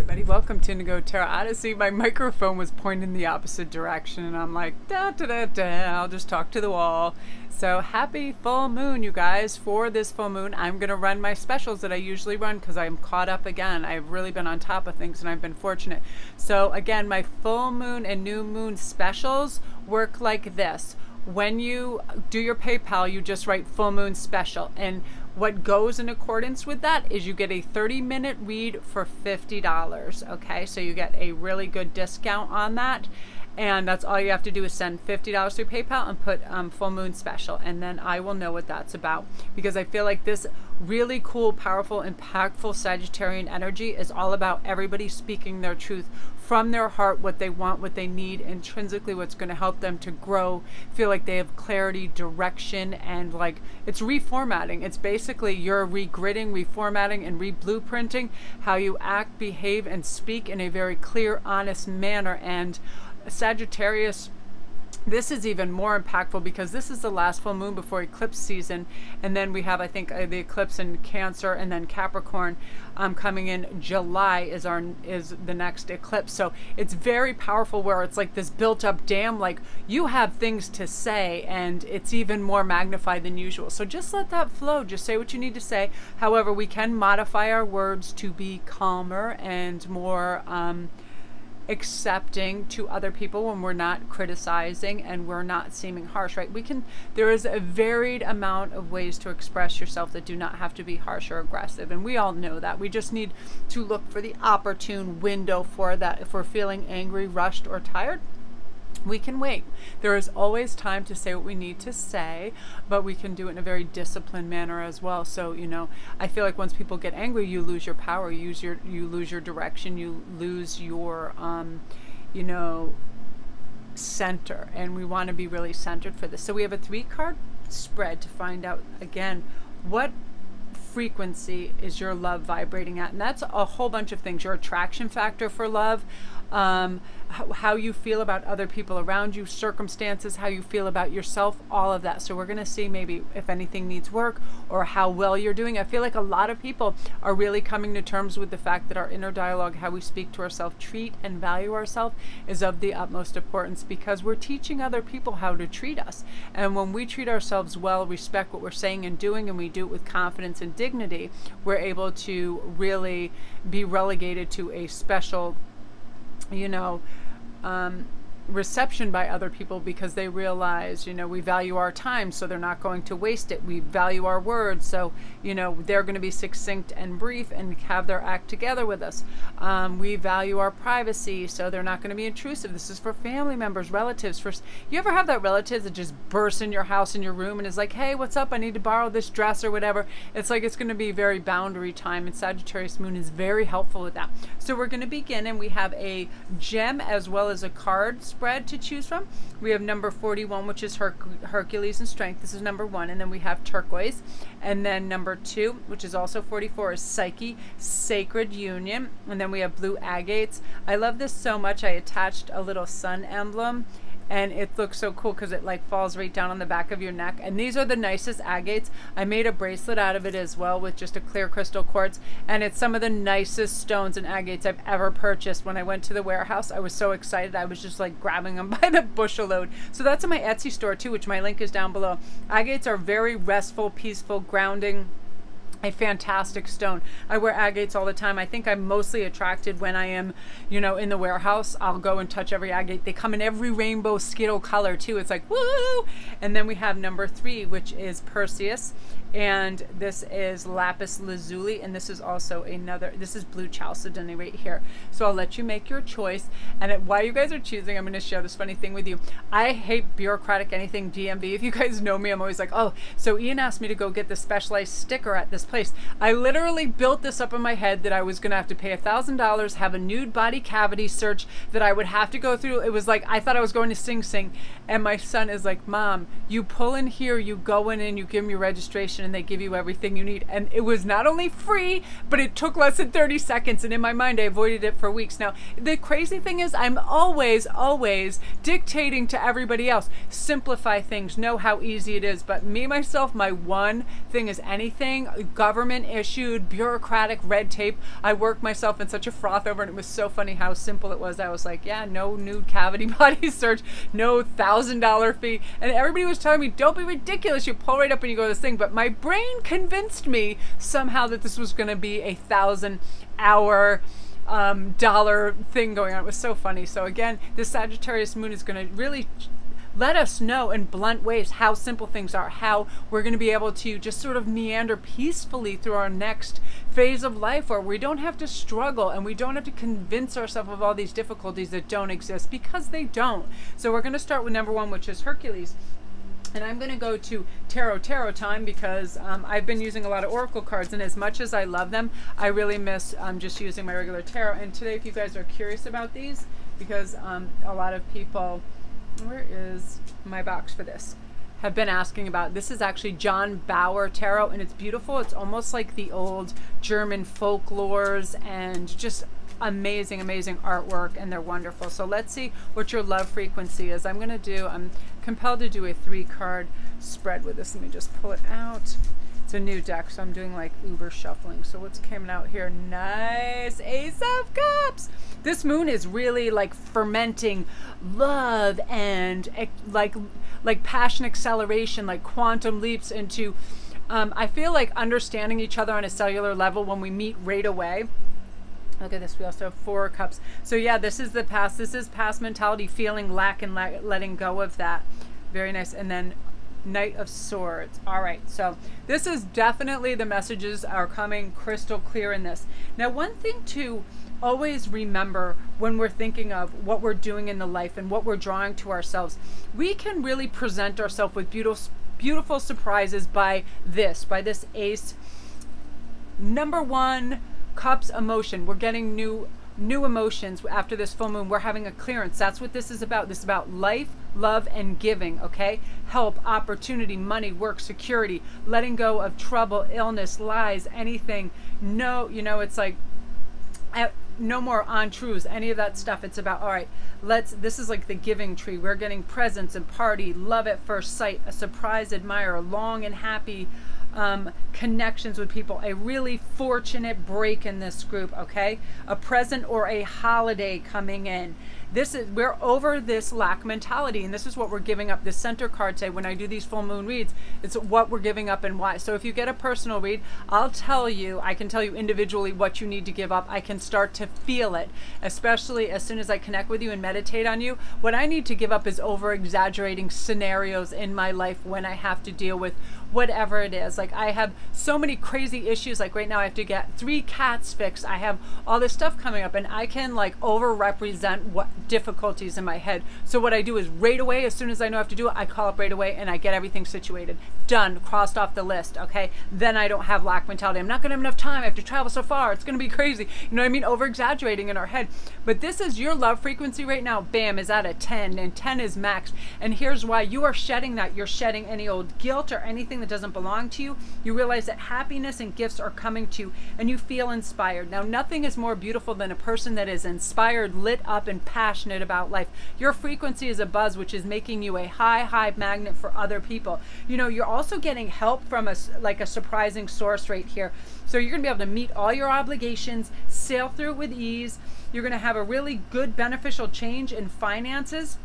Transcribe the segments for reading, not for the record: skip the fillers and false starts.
everybody, welcome to Indigo Tarot Odyssey. My microphone was pointing the opposite direction and I'm like, da da da da, I'll just talk to the wall. So happy full moon, you guys. For this full moon, I'm going to run my specials that I usually run because I'm caught up again. I've really been on top of things and I've been fortunate. So again, my full moon and new moon specials work like this. When you do your PayPal, you just write full moon special, and what goes in accordance with that is you get a 30-minute read for $50. Okay, so you get a really good discount on that, and that's all you have to do is send $50 through PayPal and put full moon special, and then I will know what that's about, because I feel like this really cool, powerful, impactful Sagittarian energy is all about everybody speaking their truth from their heart, what they want, what they need, intrinsically what's going to help them to grow, feel like they have clarity, direction, and like it's reformatting. It's basically you're regridding, reformatting, and re-blueprinting how you act, behave, and speak in a very clear, honest manner. And Sagittarius, this is even more impactful because this is the last full moon before eclipse season, and then we have, I think, the eclipse in Cancer, and then Capricorn coming in July is the next eclipse. So it's very powerful, where it's like this built-up dam, like you have things to say, and it's even more magnified than usual. So just let that flow. Just say what you need to say. However, we can modify our words to be calmer and more accepting to other people when we're not criticizing and we're not seeming harsh, right? There is a varied amount of ways to express yourself that do not have to be harsh or aggressive, and we all know that. We just need to look for the opportune window for that. If we're feeling angry, rushed, or tired, we can wait. There is always time to say what we need to say, but we can do it in a very disciplined manner as well. So, you know, I feel like once people get angry, you lose your power, you lose your direction, you lose your, you know, center. And we want to be really centered for this. So we have a 3-card spread to find out, again, what frequency is your love vibrating at. And that's a whole bunch of things. Your attraction factor for love, how you feel about other people around you, circumstances, how you feel about yourself, all of that. So we're going to see maybe if anything needs work or how well you're doing. I feel like a lot of people are really coming to terms with the fact that our inner dialogue, how we speak to ourselves, treat and value ourselves, is of the utmost importance, because we're teaching other people how to treat us. And when we treat ourselves well, respect what we're saying and doing, and we do it with confidence and dignity, we're able to really be relegated to a special, you know, reception by other people, because they realize, you know, we value our time, so they're not going to waste it. We value our words, so, you know, they're going to be succinct and brief and have their act together with us. We value our privacy, so they're not going to be intrusive. This is for family members, relatives. You ever have that relative that just bursts in your house, in your room, and is like, hey, what's up? I need to borrow this dress or whatever. It's like it's going to be very boundary time, and Sagittarius moon is very helpful with that. So we're going to begin, and we have a gem as well as a card spread to choose from. We have number 41, which is Hercules and Strength. This is number 1. And then we have Turquoise. And then number 2, which is also 44, is Psyche, Sacred Union. And then we have Blue Agates. I love this so much. I attached a little sun emblem, and it looks so cool because it like falls right down on the back of your neck. And these are the nicest agates. I made a bracelet out of it as well with just a clear crystal quartz, and it's some of the nicest stones and agates I've ever purchased. When I went to the warehouse, I was so excited. I was just like grabbing them by the bushel load. So that's in my Etsy store too, which my link is down below. Agates are very restful, peaceful, grounding, a fantastic stone. I wear agates all the time. I think I'm mostly attracted when I am, you know, in the warehouse. I'll go and touch every agate. They come in every rainbow Skittle color too. It's like, woo! And then we have number 3, which is Perseus. And this is Lapis Lazuli, and this is also this is Blue Chalcedony right here. So I'll let you make your choice. And while you guys are choosing, I'm going to share this funny thing with you. I hate bureaucratic anything DMV. If you guys know me, I'm always like, oh, so Ian asked me to go get this specialized sticker at this place. I literally built this up in my head that I was going to have to pay $1,000, have a nude body cavity search that I would have to go through. It was like, I thought I was going to Sing Sing. And my son is like, Mom, you pull in here, you go in and you give them your registration, and they give you everything you need. And it was not only free, but it took less than 30 seconds. And in my mind, I avoided it for weeks. Now, the crazy thing is I'm always dictating to everybody else, simplify things, know how easy it is. But me, myself, my one thing is anything, God government issued bureaucratic red tape. I worked myself in such a froth over it. It was so funny how simple it was. I was like, yeah, no nude cavity body search, no $1,000 fee. And everybody was telling me, don't be ridiculous. You pull right up and you go to this thing. But my brain convinced me somehow that this was going to be a 1,000-hour dollar thing going on. It was so funny. So again, this Sagittarius moon is going to really let us know in blunt ways how simple things are, how we're going to be able to just sort of meander peacefully through our next phase of life, where we don't have to struggle and we don't have to convince ourselves of all these difficulties that don't exist, because they don't. So we're going to start with number 1, which is Hercules. And I'm going to go to tarot time because I've been using a lot of oracle cards, and as much as I love them, I really miss just using my regular tarot. And today, if you guys are curious about these, because a lot of people, where is my box for this, have been asking about, this is actually John Bauer tarot, and it's beautiful. It's almost like the old German folklores, and just amazing artwork, and they're wonderful. So let's see what your love frequency is. I'm compelled to do a 3-card spread with this. Let me just pull it out. It's a new deck, so I'm doing like uber shuffling. So what's coming out here? Nice Ace of Cups. This moon is really like fermenting love and like passion acceleration, like quantum leaps into I feel like understanding each other on a cellular level when we meet right away. Look at this. We also have 4 cups. So yeah, this is the past. This is past mentality, feeling lack and letting go of that. Very nice. And then Knight of Swords. All right. So this is definitely, the messages are coming crystal clear in this. Now, one thing to always remember when we're thinking of what we're doing in the life and what we're drawing to ourselves, we can really present ourselves with beautiful surprises by this Ace. Number 1, Cups emotion. We're getting new emotions after this full moon. We're having a clearance. That's what this is about. This is about life, love, and giving. Okay, help, opportunity, money, work, security, letting go of trouble, illness, lies, anything. No, it's like no more untruths, any of that stuff. It's about, all right, this is like the giving tree. We're getting presents and party, love at first sight, a surprise admirer, long and happy connections with people, a really fortunate break in this group. Okay, a present or a holiday coming in. We're over this lack mentality, and this is what we're giving up. The center card say, when I do these full moon reads, it's what we're giving up and why. So if you get a personal read, I can tell you individually what you need to give up. I can start to feel it, especially as soon as I connect with you and meditate on you. What I need to give up is over exaggerating scenarios in my life when I have to deal with whatever it is. Like, I have so many crazy issues. Like right now I have to get 3 cats fixed. I have all this stuff coming up, and I can like over represent what difficulties in my head. So what I do is right away, as soon as I know I have to do it, I call up right away and I get everything situated, done, crossed off the list. Okay, then I don't have lack mentality. I'm not gonna have enough time, I have to travel so far, it's gonna be crazy. You know what I mean? Over exaggerating in our head. But this is your love frequency right now, bam, is at a 10, and 10 is max. And here's why: you are shedding that. You're shedding any old guilt or anything that doesn't belong to you. You realize that happiness and gifts are coming to you, and you feel inspired. Now, nothing is more beautiful than a person that is inspired, lit up, and passionate about life. Your frequency is a buzz, which is making you a high magnet for other people. You know, you're also getting help from a surprising source right here. So you're gonna be able to meet all your obligations, sail through it with ease. You're gonna have a really good beneficial change in finances.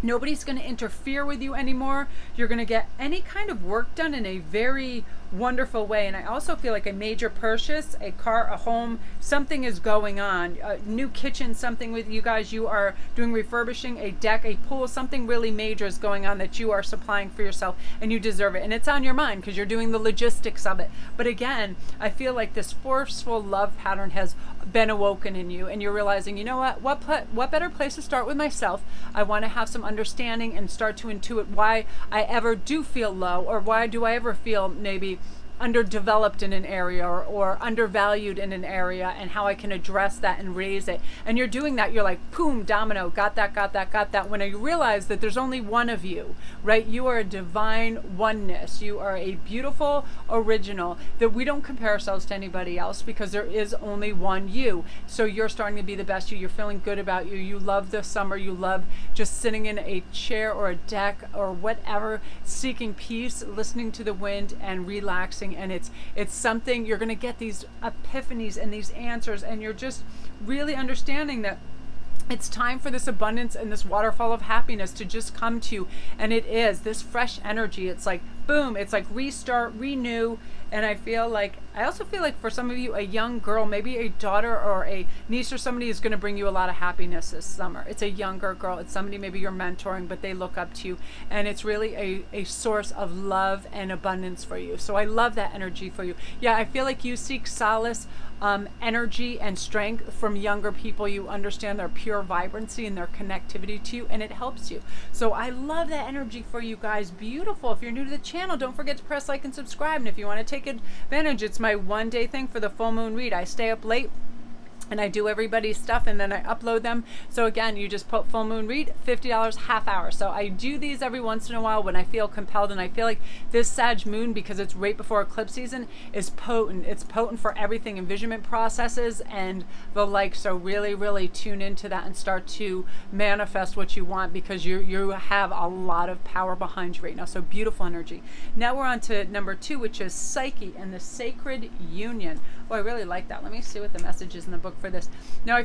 Nobody's going to interfere with you anymore. You're going to get any kind of work done in a very wonderful way. And I also feel like a major purchase, a car, a home, something is going on. A new kitchen, something with you guys. You are doing refurbishing, a deck, a pool, something really major is going on that you are supplying for yourself, and you deserve it. And it's on your mind because you're doing the logistics of it. But again, I feel like this forceful love pattern has been awoken in you, and you're realizing, you know what better place to start with myself. I want to have some understanding and start to intuit why I ever do feel low, or why do I ever feel maybe underdeveloped in an area, or undervalued in an area, and how I can address that and raise it. And you're doing that. You're like, boom, domino, got that. When you realize that there's only one of you, right? You are a divine oneness. You are a beautiful original, that we don't compare ourselves to anybody else, because there is only one you. So you're starting to be the best you. You're feeling good about you. You love the summer. You love just sitting in a chair or a deck or whatever, seeking peace, listening to the wind, and relaxing manifesting, and it's something you're going to get these epiphanies and these answers, and you're just really understanding that it's time for this abundance and this waterfall of happiness to just come to you. And it is this fresh energy. It's like boom, it's like restart, renew. And I also feel like for some of you, a young girl, maybe a daughter or a niece or somebody, is going to bring you a lot of happiness this summer. It's a younger girl. It's somebody maybe you're mentoring, but they look up to you. And it's really a source of love and abundance for you. So I love that energy for you. Yeah, I feel like you seek solace, energy and strength from younger people. You understand their pure vibrancy and their connectivity to you, and it helps you. So I love that energy for you guys. Beautiful. If you're new to the channel, don't forget to press like and subscribe. And if you want to take advantage, it's my one-day thing for the full moon read. I stay up late and I do everybody's stuff, and then I upload them. So again, you just put full moon read, $50, half hour. So I do these every once in a while when I feel compelled, and I feel like this Sag moon, because it's right before eclipse season, is potent. It's potent for everything, envisionment processes and the like. So really, really tune into that and start to manifest what you want, because you have a lot of power behind you right now. So beautiful energy. Now we're on to number 2, which is Psyche and the sacred union. Oh, I really like that. Let me see what the message is in the book for this. Now, I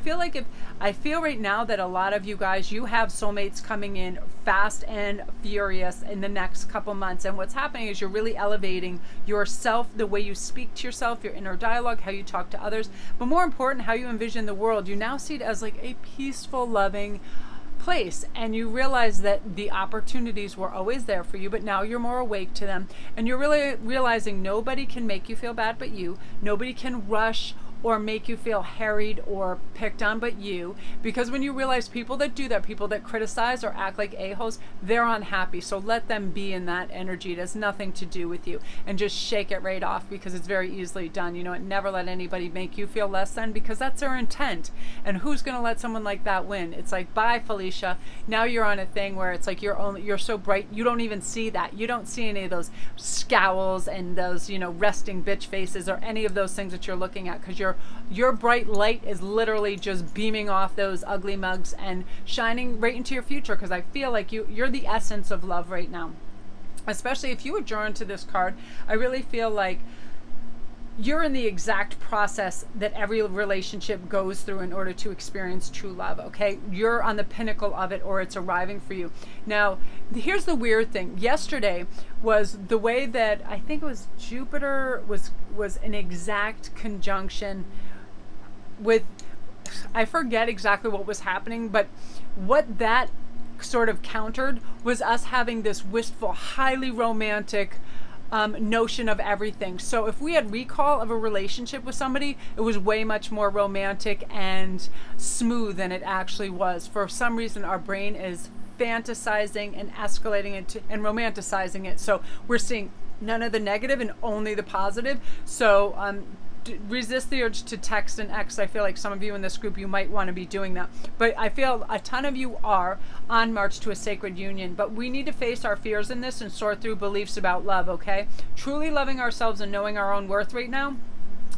feel right now that a lot of you guys, you have soulmates coming in fast and furious in the next couple months. And what's happening is you're really elevating yourself, the way you speak to yourself, your inner dialogue, how you talk to others, but more important, how you envision the world. You now see it as like a peaceful, loving place, and you realize that the opportunities were always there for you, but now you're more awake to them, and you're really realizing nobody can make you feel bad but you. Nobody can rush or make you feel harried or picked on but you, because when you realize people that do that, people that criticize or act like a-holes, they're unhappy. So let them be in that energy. It has nothing to do with you, and just shake it right off, because it's very easily done. You know, never let anybody make you feel less than, because that's their intent. And who's going to let someone like that win? It's like, bye Felicia. Now you're on a thing where it's like you're so bright, you don't even see that. You don't see any of those scowls and those, you know, resting bitch faces or any of those things that you're looking at, because your bright light is literally just beaming off those ugly mugs and shining right into your future. Because I feel like you're the essence of love right now. Especially if you were drawn to this card, I really feel like you're in the exact process that every relationship goes through in order to experience true love, okay? You're on the pinnacle of it, or it's arriving for you. Now, here's the weird thing. Yesterday was the way that I think it was Jupiter was an exact conjunction with, I forget exactly what was happening, but what that sort of countered was us having this wistful, highly romantic notion of everything. So if we had recall of a relationship with somebody, it was way much more romantic and smooth than it actually was. For some reason, our brain is fantasizing and escalating it and romanticizing it. So we're seeing none of the negative and only the positive. So resist the urge to text and X. I feel like some of you in this group, you might want to be doing that. But I feel a ton of you are on march to a sacred union. But we need to face our fears in this and sort through beliefs about love, okay? Truly loving ourselves and knowing our own worth right now,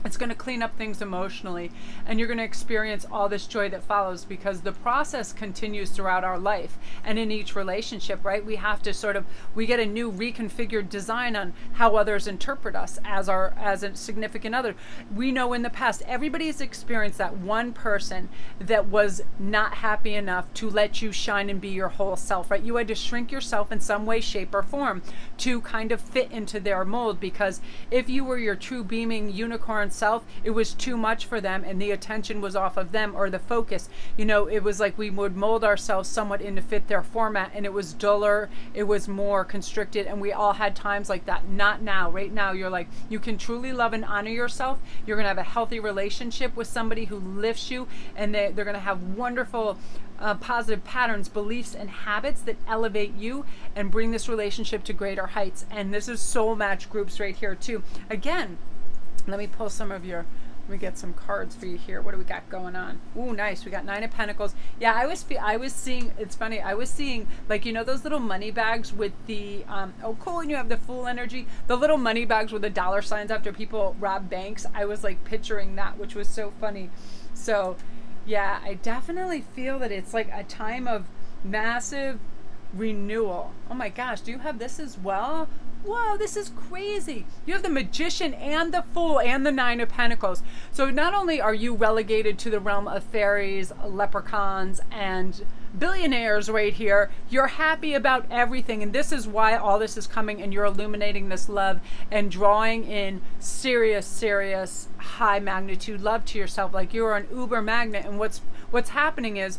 it's going to clean up things emotionally, and you're going to experience all this joy that follows, because the process continues throughout our life and in each relationship, right? We have to we get a new reconfigured design on how others interpret us as a significant other. We know in the past, everybody's experienced that one person that was not happy enough to let you shine and be your whole self, right? You had to shrink yourself in some way, shape, or form to kind of fit into their mold, because if you were your true beaming unicorn self, it was too much for them, and the attention was off of them, or the focus. You know, it was like we would mold ourselves somewhat in to fit their format, and it was duller, it was more constricted, and we all had times like that. Not now. Right now, you're like, you can truly love and honor yourself. You're going to have a healthy relationship with somebody who lifts you, and they're going to have wonderful positive patterns, beliefs, and habits that elevate you and bring this relationship to greater heights. And this is soul match groups right here too. Again, let me pull some of your, let me get some cards for you here. What do we got going on? Ooh, nice. We got 9 of Pentacles. Yeah, I was seeing, it's funny, I was seeing, like, you know, those little money bags with the, oh, cool, and you have the Fool energy. The little money bags with the dollar signs after people rob banks. I was, like, picturing that, which was so funny. So, yeah, I definitely feel that it's, like, a time of massive renewal. Oh, my gosh. Do you have this as well? whoa, this is crazy. You have the Magician and the Fool and the Nine of Pentacles. So not only are you relegated to the realm of fairies, leprechauns, and billionaires right here, you're happy about everything. And this is why all this is coming, and you're illuminating this love and drawing in serious, serious, high magnitude love to yourself. Like you're an uber magnet. And what's happening is,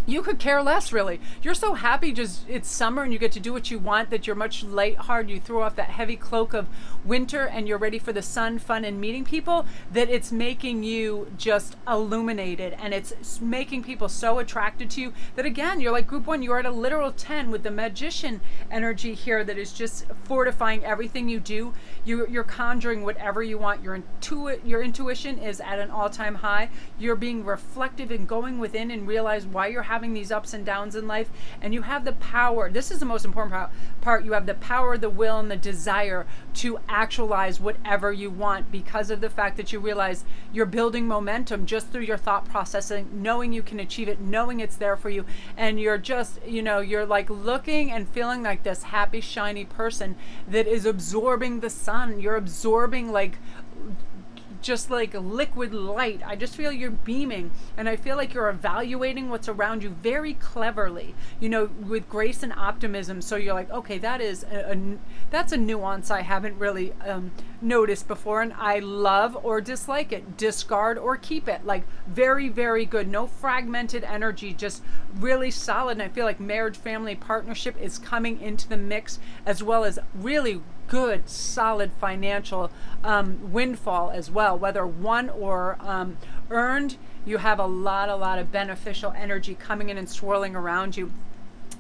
you could care less, really. You're so happy, just it's summer and you get to do what you want, that you're much lighthearted. You throw off that heavy cloak of winter and you're ready for the sun, fun, and meeting people, that it's making you just illuminated, and it's making people so attracted to you that, again, you're like group 1. You're at a literal 10 with the Magician energy here that is just fortifying everything you do. You're conjuring whatever you want. Your intuition is at an all-time high. You're being reflective and going within and realize why you're having these ups and downs in life, and you have the power. This is the most important part. You have the power, the will, and the desire to actualize whatever you want, because of the fact that you realize you're building momentum just through your thought processing, knowing you can achieve it, knowing it's there for you, and you're just, you're like looking and feeling like this happy, shiny person that is absorbing the sun. You're absorbing just like liquid light. I just feel you're beaming, and I feel like you're evaluating what's around you very cleverly, with grace and optimism. So you're like, okay, that's a nuance I haven't really noticed before, and I love or dislike it, discard or keep it. Like very, very good. No fragmented energy, just really solid. And I feel like marriage, family, partnership is coming into the mix, as well as really good, solid financial windfall as well, whether won or earned. You have a lot of beneficial energy coming in and swirling around you.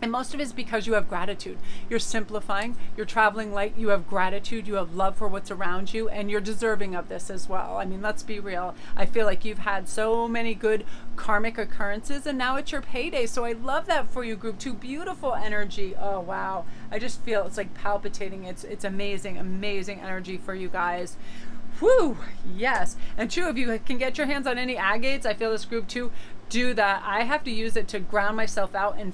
And most of it is because you have gratitude. You're simplifying, you're traveling light, you have gratitude, you have love for what's around you, and you're deserving of this as well. I mean, let's be real. I feel like you've had so many good karmic occurrences, and now it's your payday. So I love that for you, group 2. Beautiful energy. Oh, wow. I just feel it's like palpitating. It's amazing, amazing energy for you guys. Whew, yes. And true, if you can get your hands on any agates, I feel this group 2, do that. I have to use it to ground myself out and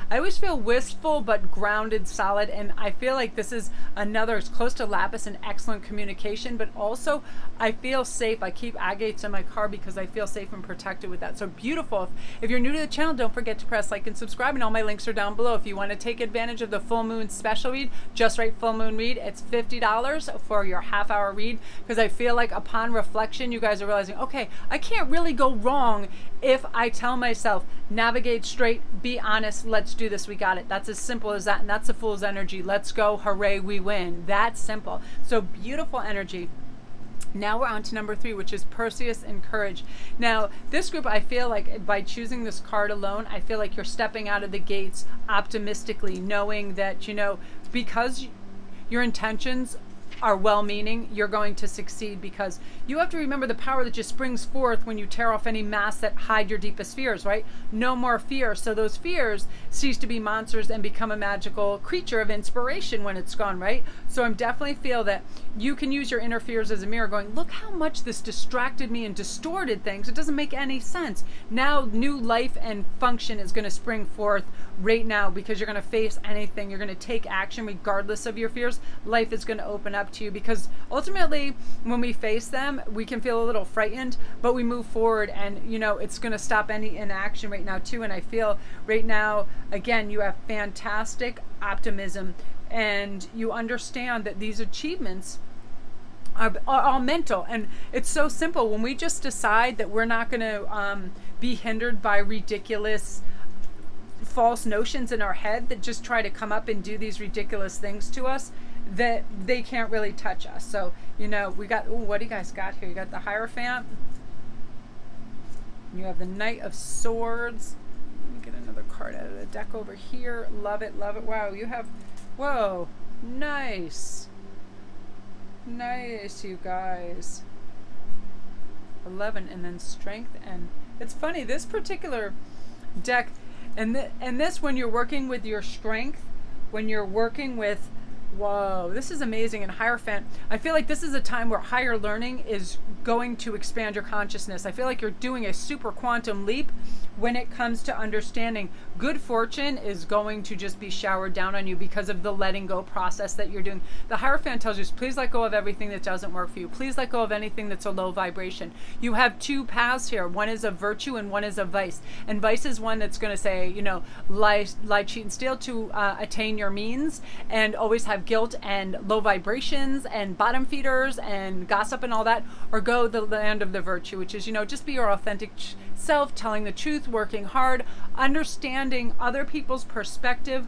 I always feel wistful but grounded, solid, and I feel like this is another, it's close to lapis and excellent communication, but also I feel safe. I keep agates in my car because I feel safe and protected with that. So beautiful. If you're new to the channel, don't forget to press like and subscribe, and all my links are down below. If you want to take advantage of the full moon special read, just right full moon read, it's $50 for your half-hour read, because I feel like upon reflection, you guys are realizing, okay, I can't really go wrong if I tell myself, navigate straight, be honest, let's do this, we got it. That's as simple as that, and that's a fool's energy. Let's go, hooray, we win. That's simple. So beautiful energy. Now we're on to number 3, which is Perseus and Courage. Now, this group, I feel like by choosing this card alone, I feel like you're stepping out of the gates optimistically, knowing that, because your intentions are well-meaning, you're going to succeed, because you have to remember the power that just springs forth when you tear off any masks that hide your deepest fears, right? No more fear. So those fears cease to be monsters and become a magical creature of inspiration when it's gone, right? So I'm definitely feel that you can use your inner fears as a mirror, going, look how much this distracted me and distorted things. It doesn't make any sense. Now new life and function is going to spring forth right now, because you're going to face anything. You're going to take action regardless of your fears. Life is going to open up to you, because ultimately when we face them, we can feel a little frightened, but we move forward, and it's going to stop any inaction right now too. And I feel right now, again, you have fantastic optimism, and you understand that these achievements are all mental, and it's so simple. When we just decide that we're not going to be hindered by ridiculous false notions in our head that just try to come up and do these ridiculous things to us, that they can't really touch us. So we got, ooh, what do you guys got here? You got the Hierophant, you have the Knight of Swords. Let me get another card out of the deck over here. Love it, love it. Wow, you have, whoa, nice, you guys. 11, and then Strength. And it's funny, this particular deck, and this, when you're working with your strength, when you're working with Whoa, this is amazing. And Hierophant, I feel like this is a time where higher learning is going to expand your consciousness. I feel like you're doing a super quantum leap when it comes to understanding. Good fortune is going to just be showered down on you because of the letting go process that you're doing. The Hierophant tells you, please let go of everything that doesn't work for you. Please let go of anything that's a low vibration. You have two paths here. One is of virtue and one is of vice. And vice is one that's going to say, you know, lie, cheat, and steal to attain your means, and always have guilt and low vibrations and bottom feeders and gossip and all that. Or go the land of the virtue, which is, you know, just be your authentic self, telling the truth, working hard, understanding other people's perspective,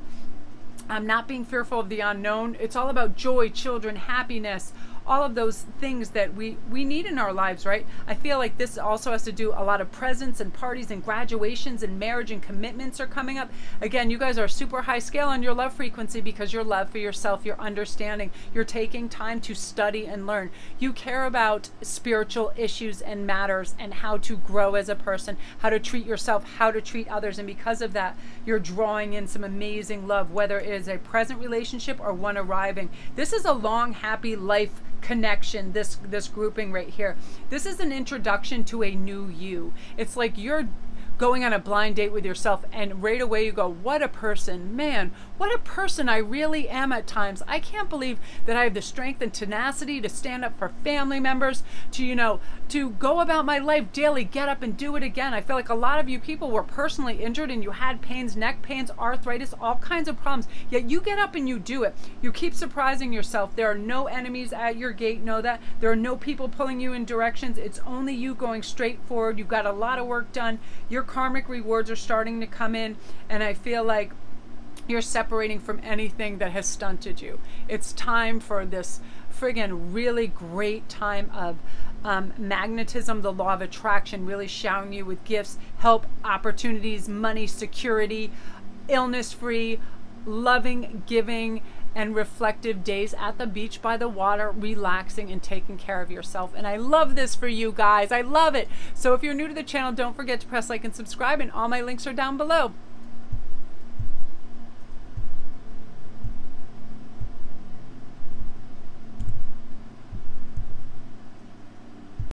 not being fearful of the unknown. It's all about joy, children, happiness, all of those things that we need in our lives, right? I feel like this also has to do a lot of presents and parties and graduations and marriage and commitments are coming up. Again, you guys are super high scale on your love frequency because your love for yourself, your understanding, you're taking time to study and learn. You care about spiritual issues and matters and how to grow as a person, how to treat yourself, how to treat others. And because of that, you're drawing in some amazing love, whether it is a present relationship or one arriving. This is a long, happy life connection, this grouping right here. This is an introduction to a new you. It's like you're going on a blind date with yourself, and right away you go, what a person, man, what a person I really am at times. I can't believe that I have the strength and tenacity to stand up for family members, to, you know, to go about my life daily, get up and do it again. I feel like a lot of you people were personally injured and you had pains, neck pains, arthritis, all kinds of problems, yet you get up and you do it. You keep surprising yourself. There are no enemies at your gate, know that. There are no people pulling you in directions. It's only you going straight forward. You've got a lot of work done. Your karmic rewards are starting to come in, and I feel like you're separating from anything that has stunted you. It's time for this friggin' really great time of magnetism, the law of attraction, really showering you with gifts, help, opportunities, money, security, illness-free, loving, giving, and reflective days at the beach by the water, relaxing and taking care of yourself. And I love this for you guys. I love it. So if you're new to the channel, don't forget to press like and subscribe, and all my links are down below.